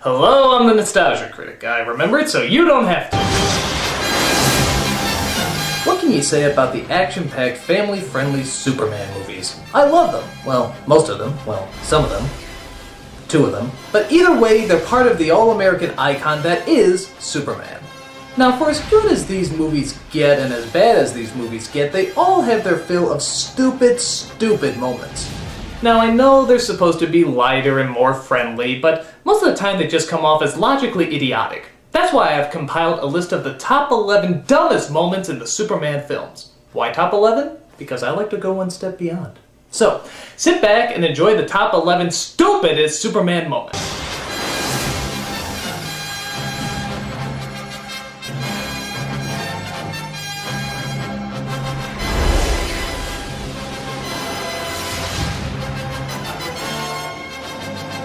Hello, I'm the Nostalgia Critic. I remember it so you don't have to. What can you say about the action-packed, family-friendly Superman movies? I love them. Well, most of them. Well, some of them. 2 of them. But either way, they're part of the all-American icon that is Superman. Now, for as good as these movies get and as bad as these movies get, they all have their fill of stupid moments. Now, I know they're supposed to be lighter and more friendly, but most of the time they just come off as logically idiotic. That's why I have compiled a list of the top 11 dumbest moments in the Superman films. Why top 11? Because I like to go one step beyond. So, sit back and enjoy the top 11 stupidest Superman moments.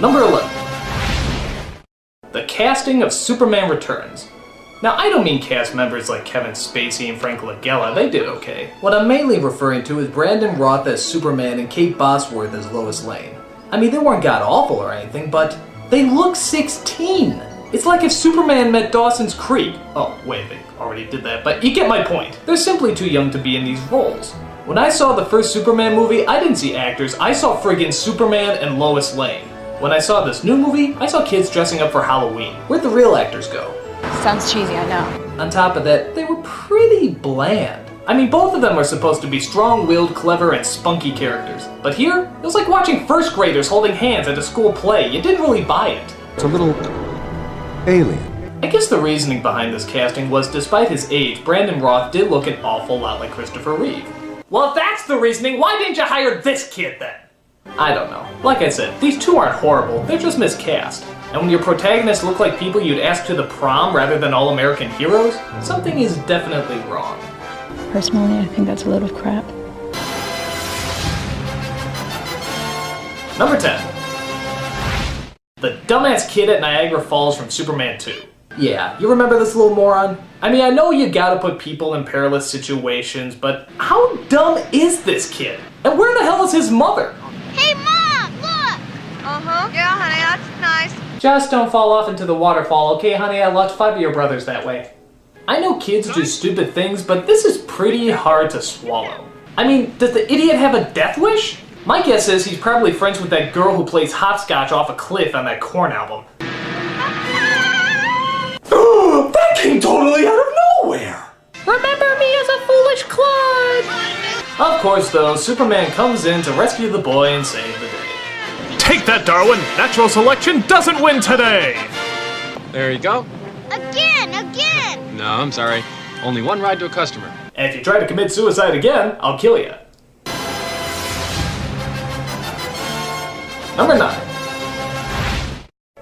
Number 11. The casting of Superman Returns. Now, I don't mean cast members like Kevin Spacey and Frank Langella, they did okay. What I'm mainly referring to is Brandon Routh as Superman and Kate Bosworth as Lois Lane. I mean, they weren't god-awful or anything, but they look 16! It's like if Superman met Dawson's Creek. Oh, wait, they already did that, but you get my point. They're simply too young to be in these roles. When I saw the first Superman movie, I didn't see actors, I saw friggin' Superman and Lois Lane. When I saw this new movie, I saw kids dressing up for Halloween. Where'd the real actors go? Sounds cheesy, I know. On top of that, they were pretty bland. I mean, both of them are supposed to be strong-willed, clever, and spunky characters. But here, it was like watching first graders holding hands at a school play. You didn't really buy it. It's a little alien. I guess the reasoning behind this casting was, despite his age, Brandon Routh did look an awful lot like Christopher Reeve. Well, if that's the reasoning, why didn't you hire this kid then? I don't know. Like I said, these two aren't horrible, they're just miscast. And when your protagonists look like people you'd ask to the prom rather than all-American heroes, something is definitely wrong. Personally, I think that's a load of crap. Number 10. The dumbass kid at Niagara Falls from Superman 2. Yeah, you remember this little moron? I mean, I know you gotta put people in perilous situations, but how dumb is this kid? And where the hell is his mother? Hey, Mom, look! Uh-huh. Yeah, honey, that's nice. Just don't fall off into the waterfall, okay, honey? I lost 5 of your brothers that way. I know kids do stupid things, but this is pretty hard to swallow. I mean, does the idiot have a death wish? My guess is he's probably friends with that girl who plays hopscotch off a cliff on that Korn album. That came totally out of nowhere! Remember me as a foolish clod! Of course, though, Superman comes in to rescue the boy and save the day. Take that, Darwin! Natural selection doesn't win today! There you go. Again! No, I'm sorry. Only one ride to a customer. And if you try to commit suicide again, I'll kill you. Number 9.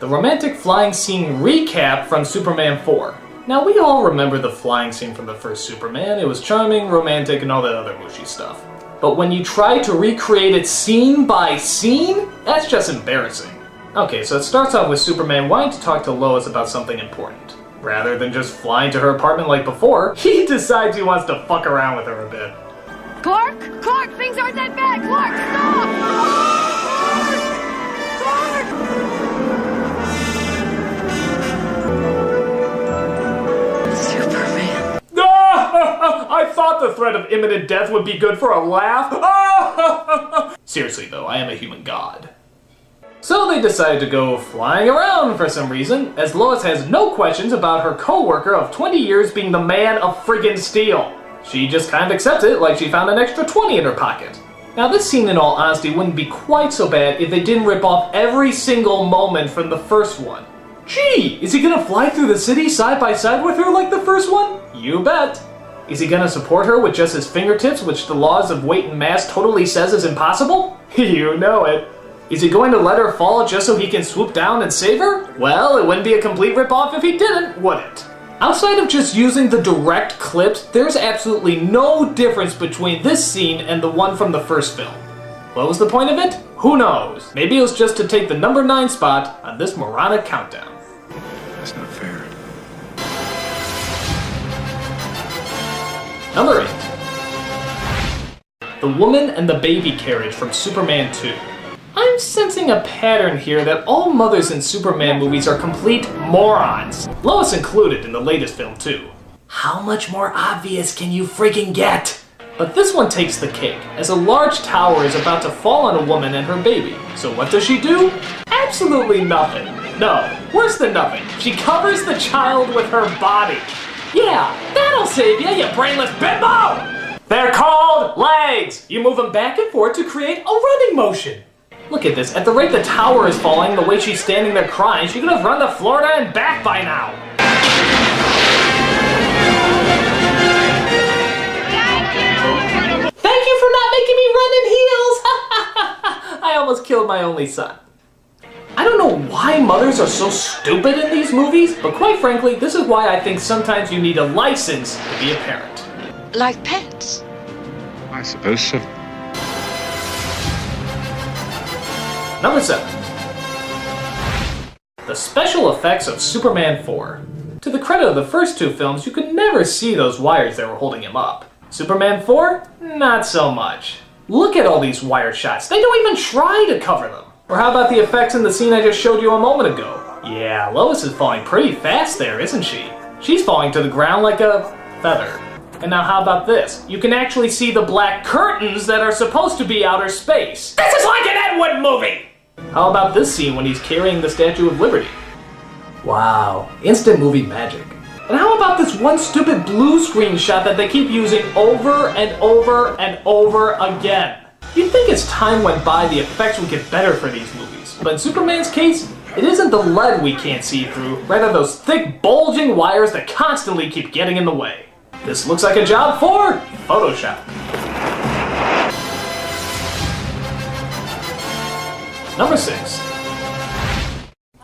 The romantic flying scene recap from Superman 4. Now, we all remember the flying scene from the first Superman. It was charming, romantic, and all that other mushy stuff. But when you try to recreate it scene by scene, that's just embarrassing. Okay, so it starts off with Superman wanting to talk to Lois about something important. Rather than just flying to her apartment like before, he decides he wants to fuck around with her a bit. Clark, things aren't that bad! Clark, stop! I thought the threat of imminent death would be good for a laugh. Seriously though, I am a human god. So they decided to go flying around for some reason, as Lois has no questions about her co-worker of 20 years being the man of friggin' steel. She just kind of accepts it like she found an extra 20 in her pocket. Now this scene in all honesty wouldn't be quite so bad if they didn't rip off every single moment from the first one. Gee, is he gonna fly through the city side by side with her like the first one? You bet. Is he gonna support her with just his fingertips, which the laws of weight and mass totally says is impossible? You know it. Is he going to let her fall just so he can swoop down and save her? Well, it wouldn't be a complete ripoff if he didn't, would it? Outside of just using the direct clips, there's absolutely no difference between this scene and the one from the first film. What was the point of it? Who knows? Maybe it was just to take the number 9 spot on this moronic countdown. That's not fair. Number 8. The woman and the baby carriage from Superman 2. I'm sensing a pattern here that all mothers in Superman movies are complete morons. Lois included in the latest film too. How much more obvious can you freaking get? But this one takes the cake, as a large tower is about to fall on a woman and her baby. So what does she do? Absolutely nothing. No, worse than nothing. She covers the child with her body. Yeah, that'll save you brainless bimbo! They're called legs! You move them back and forth to create a running motion. Look at this, at the rate the tower is falling, the way she's standing there crying, she could have run to Florida and back by now. Thank you for not making me run in heels! I almost killed my only son. I don't know why mothers are so stupid in these movies, but quite frankly, this is why I think sometimes you need a license to be a parent. Like pets. I suppose so. Number 7. The special effects of Superman 4. To the credit of the first two films, you could never see those wires that were holding him up. Superman 4? Not so much. Look at all these wire shots. They don't even try to cover them. Or how about the effects in the scene I just showed you a moment ago? Yeah, Lois is falling pretty fast there, isn't she? She's falling to the ground like a feather. And now how about this? You can actually see the black curtains that are supposed to be outer space. This is like an Ed Wood movie! How about this scene when he's carrying the Statue of Liberty? Wow, instant movie magic. And how about this one stupid blue screen shot that they keep using over and over and over again? You'd think as time went by the effects would get better for these movies. But in Superman's case, it isn't the lead we can't see through, rather those thick bulging wires that constantly keep getting in the way. This looks like a job for Photoshop. Number 6.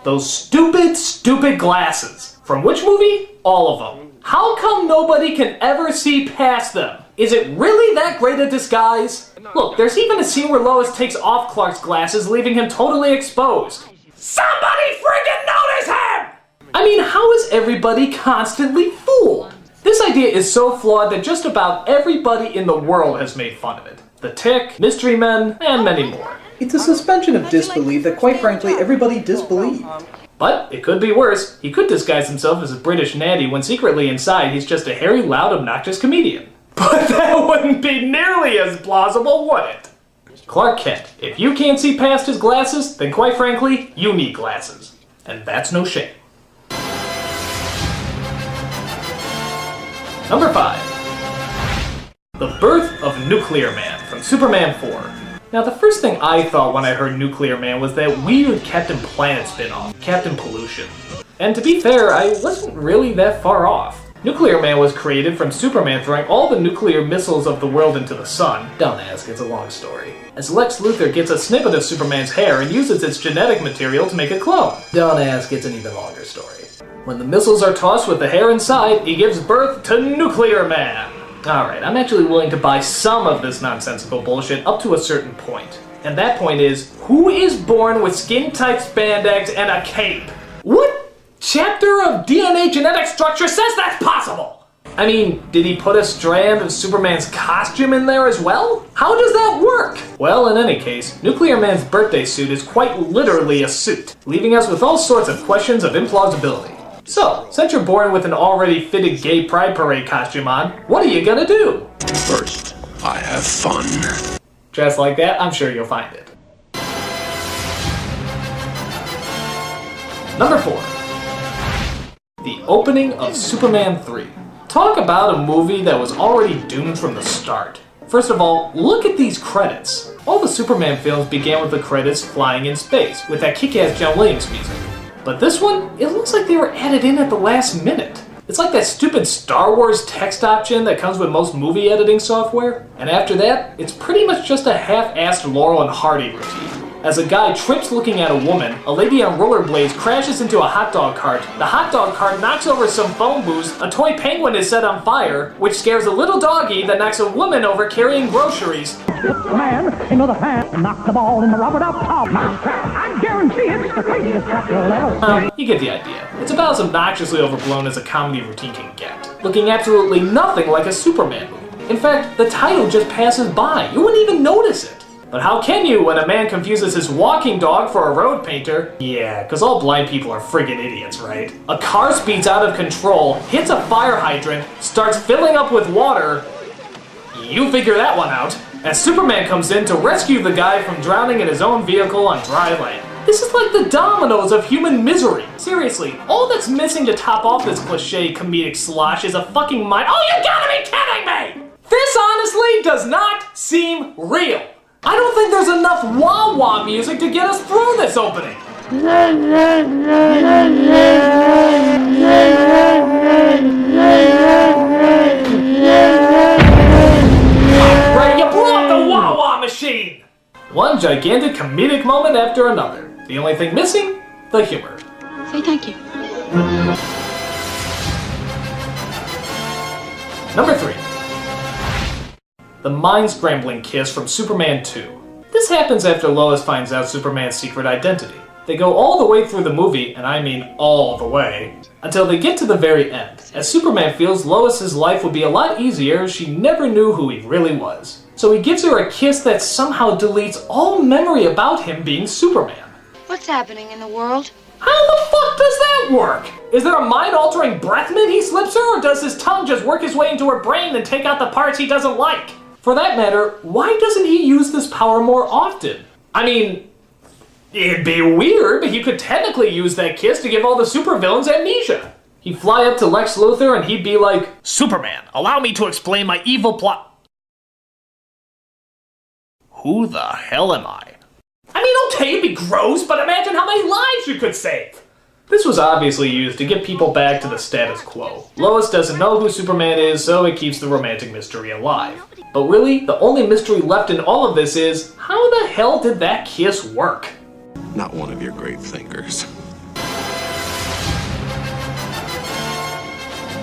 Those stupid glasses. From which movie? All of them. How come nobody can ever see past them? Is it really that great a disguise? Look, there's even a scene where Lois takes off Clark's glasses, leaving him totally exposed. Somebody friggin' notice him! I mean, how is everybody constantly fooled? This idea is so flawed that just about everybody in the world has made fun of it. The Tick, Mystery Men, and many more. It's a suspension of disbelief that, quite frankly, everybody disbelieved. But it could be worse. He could disguise himself as a British natty when secretly inside he's just a hairy, loud, obnoxious comedian. But that wouldn't be nearly as plausible, would it? Clark Kent, if you can't see past his glasses, then quite frankly, you need glasses. And that's no shame. Number 5. The Birth of Nuclear Man from Superman 4. Now the first thing I thought when I heard Nuclear Man was that weird Captain Planet spin-off, Captain Pollution. And to be fair, I wasn't really that far off. Nuclear Man was created from Superman throwing all the nuclear missiles of the world into the sun. Don't ask, it's a long story. As Lex Luthor gets a snippet of Superman's hair and uses its genetic material to make a clone. Don't ask, it's an even longer story. When the missiles are tossed with the hair inside, he gives birth to Nuclear Man. Alright, I'm actually willing to buy some of this nonsensical bullshit up to a certain point. And that point is, who is born with skin-tight spandex and a cape? What chapter of DNA genetic structure says that's possible? I mean, did he put a strand of Superman's costume in there as well? How does that work? Well, in any case, Nuclear Man's birthday suit is quite literally a suit, leaving us with all sorts of questions of implausibility. So, since you're born with an already fitted gay pride parade costume on, what are you gonna do? First, I have fun. Just like that, I'm sure you'll find it. Number 4. The opening of Superman 3. Talk about a movie that was already doomed from the start. First of all, look at these credits. All the Superman films began with the credits flying in space, with that kick-ass John Williams music. But this one, it looks like they were added in at the last minute. It's like that stupid Star Wars text option that comes with most movie editing software. And after that, it's pretty much just a half-assed Laurel and Hardy routine. As a guy trips looking at a woman, a lady on rollerblades crashes into a hot dog cart, the hot dog cart knocks over some phone booths, a toy penguin is set on fire, which scares a little doggy that knocks a woman over carrying groceries. Hit the man into the fan and knock the ball in the rubber duck top. I guarantee it's the craziest crap you'll ever see. You get the idea. It's about as obnoxiously overblown as a comedy routine can get, looking absolutely nothing like a Superman movie. In fact, the title just passes by. You wouldn't even notice it. But how can you when a man confuses his walking dog for a road painter? Yeah, because all blind people are friggin' idiots, right? A car speeds out of control, hits a fire hydrant, starts filling up with water. You figure that one out. As Superman comes in to rescue the guy from drowning in his own vehicle on dry land. This is like the dominoes of human misery. Seriously, all that's missing to top off this cliche comedic slosh is a fucking mind. Oh, you gotta be kidding me! This honestly does not seem real. I don't think there's enough wah-wah music to get us through this opening. Right, you blew up the wah-wah machine! One gigantic comedic moment after another. The only thing missing? The humor. Say thank you. Number 3. The mind-scrambling kiss from Superman 2. This happens after Lois finds out Superman's secret identity. They go all the way through the movie, and I mean all the way, until they get to the very end, as Superman feels Lois's life would be a lot easier if she never knew who he really was. So he gives her a kiss that somehow deletes all memory about him being Superman. What's happening in the world? How the fuck does that work? Is there a mind-altering breath mint he slips her, or does his tongue just work his way into her brain and take out the parts he doesn't like? For that matter, why doesn't he use this power more often? I mean, it'd be weird, but he could technically use that kiss to give all the supervillains amnesia. He'd fly up to Lex Luthor and he'd be like, Superman, allow me to explain my evil plot. Who the hell am I? I mean, okay, it'd be gross, but imagine how many lives you could save. This was obviously used to get people back to the status quo. Lois doesn't know who Superman is, so it keeps the romantic mystery alive. But really, the only mystery left in all of this is, how the hell did that kiss work? Not one of your great thinkers.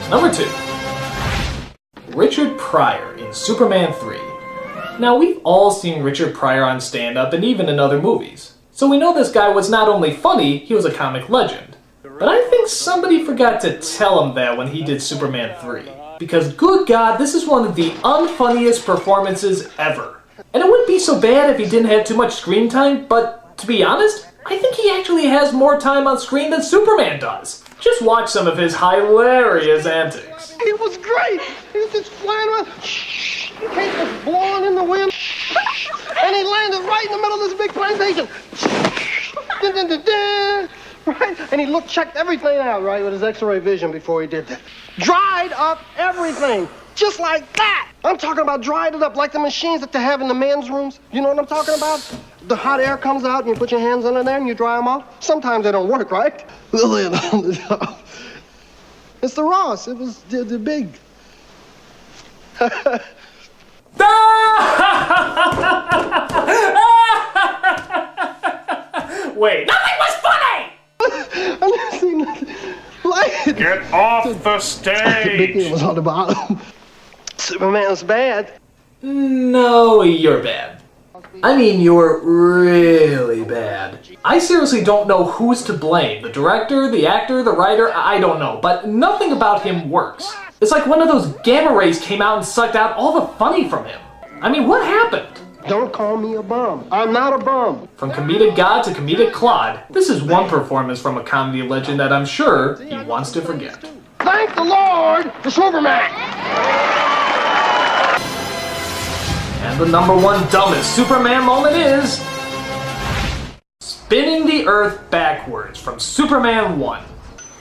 Number 2. Richard Pryor in Superman 3. Now, we've all seen Richard Pryor on stand-up and even in other movies. So we know this guy was not only funny, he was a comic legend. But I think somebody forgot to tell him that when he did Superman 3. Because good God, this is one of the unfunniest performances ever. And it wouldn't be so bad if he didn't have too much screen time, but to be honest, I think he actually has more time on screen than Superman does. Just watch some of his hilarious antics. He was great! He was just flying around. Cape was blowing in the wind. And he landed right in the middle of this big plantation. Dun, dun, dun, dun. Right? And he checked everything out, right, with his X-ray vision before he did that. Dried up everything. Just like that. I'm talking about dried it up like the machines that they have in the men's rooms. You know what I'm talking about? The hot air comes out and you put your hands under there and you dry them off. Sometimes they don't work, right? It's the Ross. It was the big. Wait, nothing was funny! I never seen nothing like it. Get off the Big stage! Deal was on the bottom. Superman's bad. No, you're bad. I mean, you're really bad. I seriously don't know who's to blame. The director, the actor, the writer, I don't know. But nothing about him works. It's like one of those gamma rays came out and sucked out all the funny from him. I mean, what happened? Don't call me a bum. I'm not a bum. From comedic god to comedic clod, this is one performance from a comedy legend that I'm sure he wants to forget. Thank the Lord for Superman. And the number one dumbest Superman moment is spinning the Earth backwards from Superman 1.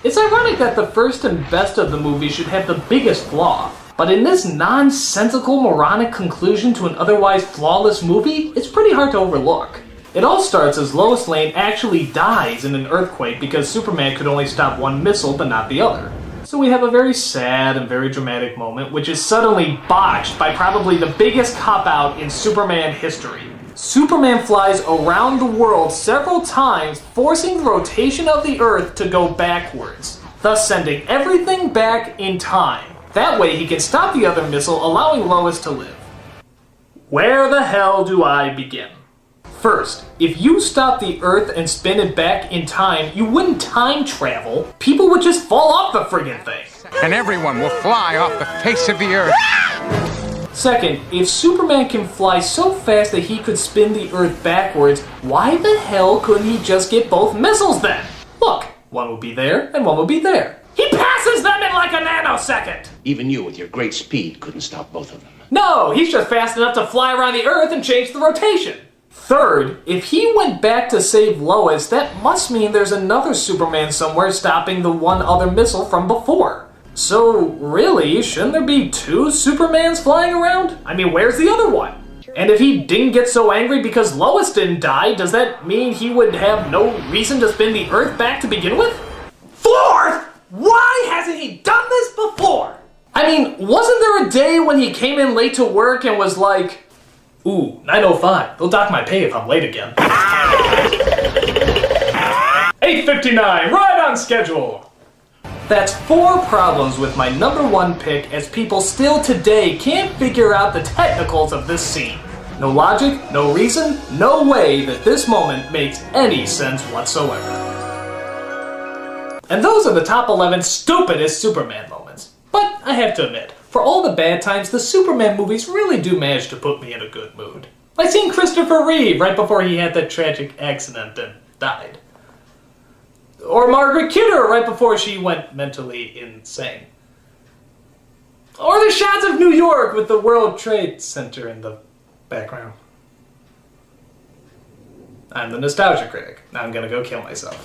It's ironic that the first and best of the movies should have the biggest flaw, but in this nonsensical, moronic conclusion to an otherwise flawless movie, it's pretty hard to overlook. It all starts as Lois Lane actually dies in an earthquake because Superman could only stop one missile but not the other. So we have a very sad and very dramatic moment, which is suddenly botched by probably the biggest cop-out in Superman history. Superman flies around the world several times, forcing the rotation of the Earth to go backwards, thus sending everything back in time. That way he can stop the other missile, allowing Lois to live. Where the hell do I begin? First, if you stop the Earth and spin it back in time, you wouldn't time travel. People would just fall off the friggin' thing. And everyone will fly off the face of the Earth. Second, if Superman can fly so fast that he could spin the Earth backwards, why the hell couldn't he just get both missiles then? Look, one would be there and one would be there. He passes them in like a nanosecond! Even you, with your great speed, couldn't stop both of them. No, he's just fast enough to fly around the Earth and change the rotation. Third, if he went back to save Lois, that must mean there's another Superman somewhere stopping the one other missile from before. So, really, shouldn't there be two Supermans flying around? I mean, where's the other one? And if he didn't get so angry because Lois didn't die, does that mean he would have no reason to spin the Earth back to begin with? Fourth, why hasn't he done this before? I mean, wasn't there a day when he came in late to work and was like, ooh, 9:05, they'll dock my pay if I'm late again. 8:59, right on schedule. That's 4 problems with my #1 pick, as people still today can't figure out the technicals of this scene. No logic, no reason, no way that this moment makes any sense whatsoever. And those are the top 11 stupidest Superman moments. But I have to admit, for all the bad times, the Superman movies really do manage to put me in a good mood. Like seeing Christopher Reeve right before he had that tragic accident and died. Or Margaret Kidder right before she went mentally insane. Or the shots of New York with the World Trade Center in the background. I'm the nostalgia critic. Now I'm gonna go kill myself.